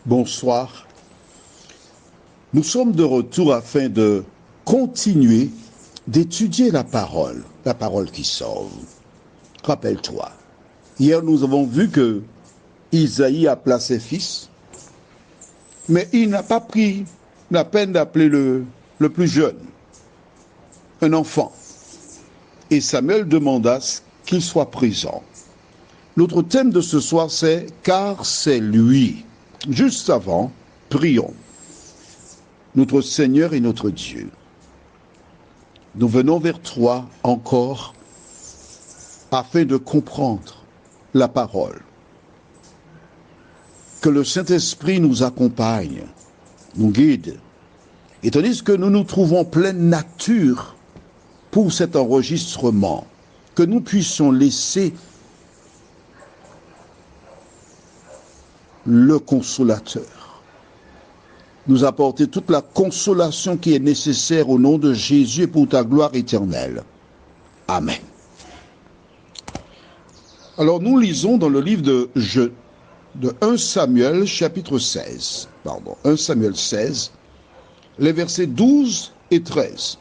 Bonsoir. Nous sommes de retour afin de continuer d'étudier la parole qui sauve. Rappelle-toi, hier nous avons vu que Isaïe appela ses fils, mais il n'a pas pris la peine d'appeler le plus jeune, un enfant. Et Samuel demanda qu'il soit présent. Notre thème de ce soir, c'est « Car c'est lui ». Juste avant, prions. Notre Seigneur et notre Dieu, nous venons vers toi encore afin de comprendre la parole. Que le Saint-Esprit nous accompagne, nous guide. Et tandis que nous nous trouvons pleine nature pour cet enregistrement, que nous puissions laisser le consolateur nous apporter toute la consolation qui est nécessaire au nom de Jésus et pour ta gloire éternelle. Amen. Alors nous lisons dans le livre de 1 Samuel chapitre 16, 1 Samuel 16, les versets 12 et 13.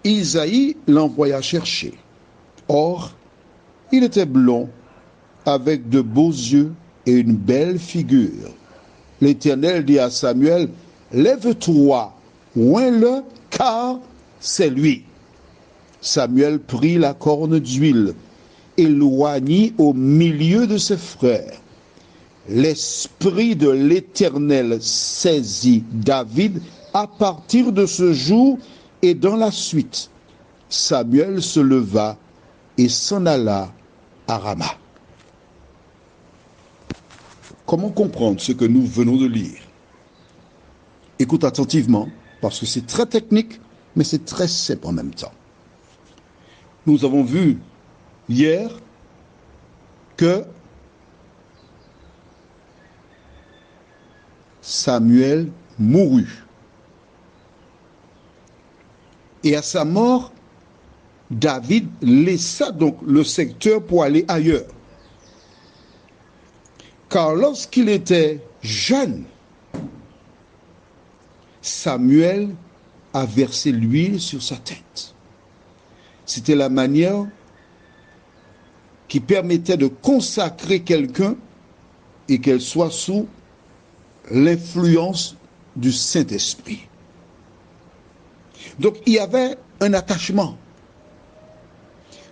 Isaïe l'envoya chercher. Or, il était blond, avec de beaux yeux et une belle figure. L'Éternel dit à Samuel, « Lève-toi, oins-le, car c'est lui. » Samuel prit la corne d'huile et l'oignit au milieu de ses frères. L'Esprit de l'Éternel saisit David à partir de ce jour et dans la suite. Samuel se leva et s'en alla à Rama. Comment comprendre ce que nous venons de lire? Écoute attentivement, parce que c'est très technique, mais c'est très simple en même temps. Nous avons vu hier que Samuel mourut. Et à sa mort, David laissa donc le secteur pour aller ailleurs. Car lorsqu'il était jeune, Samuel a versé l'huile sur sa tête. C'était la manière qui permettait de consacrer quelqu'un et qu'elle soit sous l'influence du Saint-Esprit. Donc il y avait un attachement.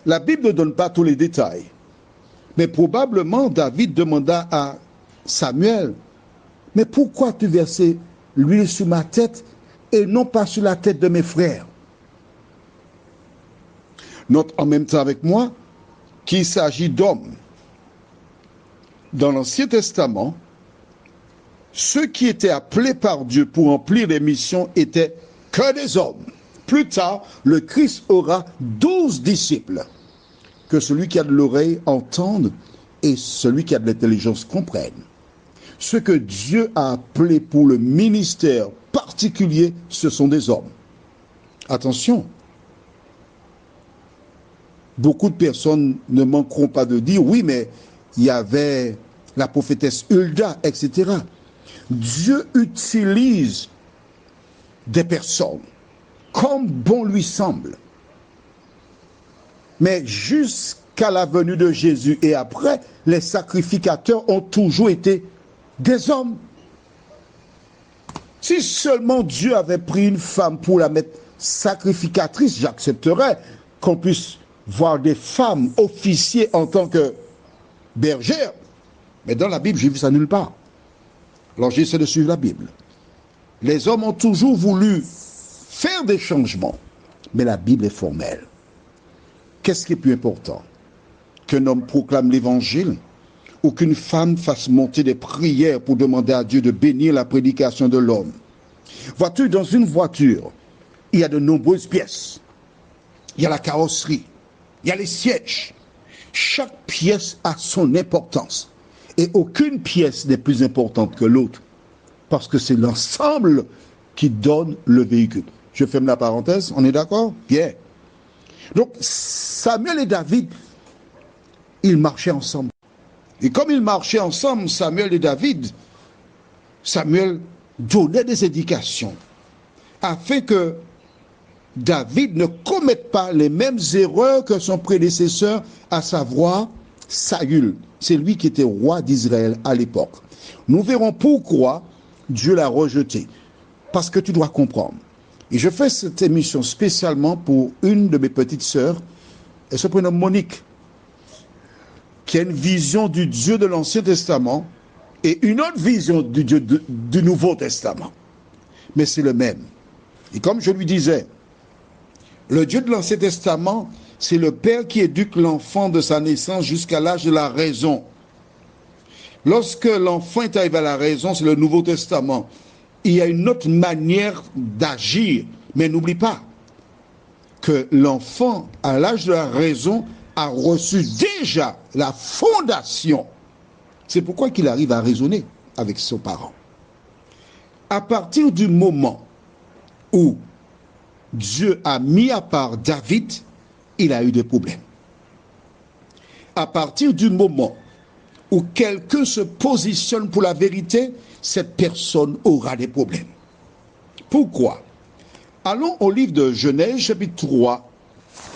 La Bible ne donne pas tous les détails. Mais probablement, David demanda à Samuel, « Mais pourquoi tu versais l'huile sur ma tête et non pas sur la tête de mes frères ?» Note en même temps avec moi qu'il s'agit d'hommes. Dans l'Ancien Testament, ceux qui étaient appelés par Dieu pour remplir les missions étaient que des hommes. Plus tard, le Christ aura 12 disciples. Que celui qui a de l'oreille entende et celui qui a de l'intelligence comprenne. Ce que Dieu a appelé pour le ministère particulier, ce sont des hommes. Attention, beaucoup de personnes ne manqueront pas de dire, oui, mais il y avait la prophétesse Hulda, etc. Dieu utilise des personnes comme bon lui semble. Mais jusqu'à la venue de Jésus et après, les sacrificateurs ont toujours été des hommes. Si seulement Dieu avait pris une femme pour la mettre sacrificatrice, j'accepterais qu'on puisse voir des femmes officier en tant que bergères. Mais dans la Bible, j'ai vu ça nulle part. Alors j'essaie de suivre la Bible. Les hommes ont toujours voulu faire des changements, mais la Bible est formelle. Qu'est-ce qui est plus important? Qu'un homme proclame l'évangile ou qu'une femme fasse monter des prières pour demander à Dieu de bénir la prédication de l'homme? Vois-tu, dans une voiture, il y a de nombreuses pièces. Il y a la carrosserie, il y a les sièges. Chaque pièce a son importance. Et aucune pièce n'est plus importante que l'autre. Parce que c'est l'ensemble qui donne le véhicule. Je ferme la parenthèse, on est d'accord? Bien. Donc, Samuel et David, ils marchaient ensemble. Et comme ils marchaient ensemble, Samuel et David, Samuel donnait des indications afin que David ne commette pas les mêmes erreurs que son prédécesseur, à savoir Saül. C'est lui qui était roi d'Israël à l'époque. Nous verrons pourquoi Dieu l'a rejeté. Parce que tu dois comprendre. Et je fais cette émission spécialement pour une de mes petites sœurs. Elle se prénomme Monique, qui a une vision du Dieu de l'Ancien Testament et une autre vision du Dieu du Nouveau Testament. Mais c'est le même. Et comme je lui disais, le Dieu de l'Ancien Testament, c'est le Père qui éduque l'enfant de sa naissance jusqu'à l'âge de la raison. Lorsque l'enfant est arrivé à la raison, c'est le Nouveau Testament. Il y a une autre manière d'agir. Mais n'oublie pas que l'enfant, à l'âge de la raison, a reçu déjà la fondation. C'est pourquoi qu'il arrive à raisonner avec son parent. À partir du moment où Dieu a mis à part David, il a eu des problèmes. À partir du moment où quelqu'un se positionne pour la vérité, cette personne aura des problèmes. Pourquoi? Allons au livre de Genèse, chapitre 3,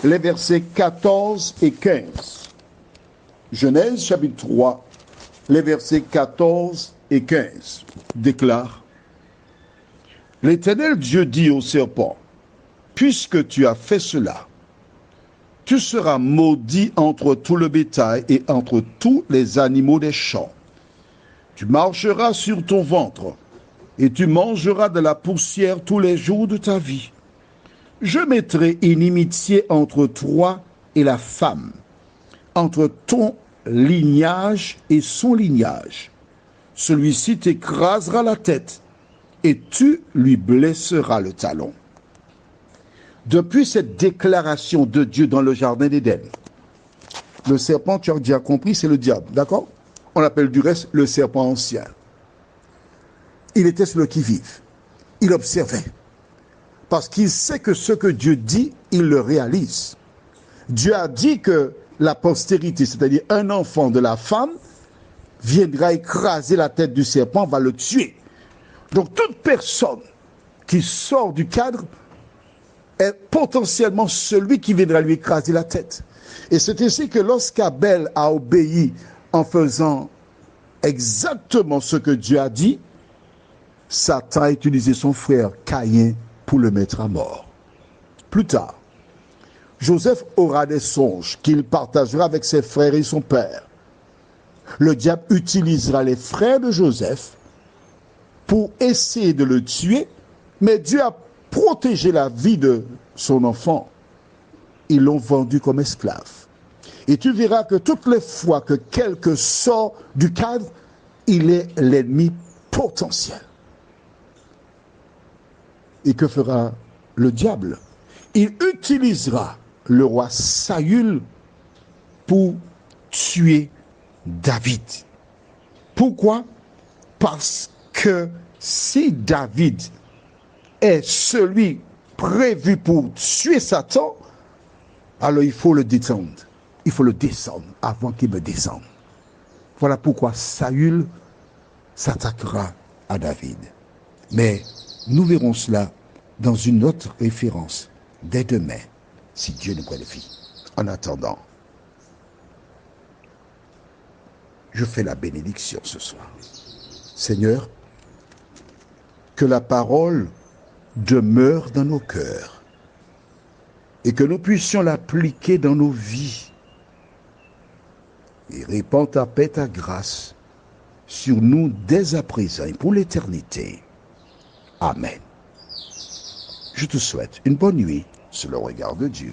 les versets 14 et 15. Genèse, chapitre 3, les versets 14 et 15 déclarent: L'Éternel Dieu dit au serpent, puisque tu as fait cela, tu seras maudit entre tout le bétail et entre tous les animaux des champs. Tu marcheras sur ton ventre et tu mangeras de la poussière tous les jours de ta vie. Je mettrai inimitié entre toi et la femme, entre ton lignage et son lignage. Celui-ci t'écrasera la tête et tu lui blesseras le talon. Depuis cette déclaration de Dieu dans le jardin d'Éden, le serpent, tu as déjà compris, c'est le diable, d'accord? On l'appelle du reste le serpent ancien. Il était sur le qui-vive. Il observait. Parce qu'il sait que ce que Dieu dit, il le réalise. Dieu a dit que la postérité, c'est-à-dire un enfant de la femme, viendra écraser la tête du serpent, va le tuer. Donc toute personne qui sort du cadre est potentiellement celui qui viendra lui écraser la tête. Et c'est ainsi que lorsqu'Abel a obéi en faisant exactement ce que Dieu a dit, Satan a utilisé son frère Caïn pour le mettre à mort. Plus tard, Joseph aura des songes qu'il partagera avec ses frères et son père. Le diable utilisera les frères de Joseph pour essayer de le tuer, mais Dieu a protégé la vie de son enfant. Ils l'ont vendu comme esclave. Et tu verras que toutes les fois que quelqu'un sort du cadre, il est l'ennemi potentiel. Et que fera le diable? Il utilisera le roi Saül pour tuer David. Pourquoi? Parce que si David est celui prévu pour tuer Satan, alors il faut le détendre. Il faut le descendre avant qu'il me descende. Voilà pourquoi Saül s'attaquera à David. Mais nous verrons cela dans une autre référence dès demain, si Dieu nous prête vie. En attendant, je fais la bénédiction ce soir. Seigneur, que la parole demeure dans nos cœurs et que nous puissions l'appliquer dans nos vies. Et répands ta paix, ta grâce sur nous dès à présent et pour l'éternité. Amen. Je te souhaite une bonne nuit sous le regard de Dieu.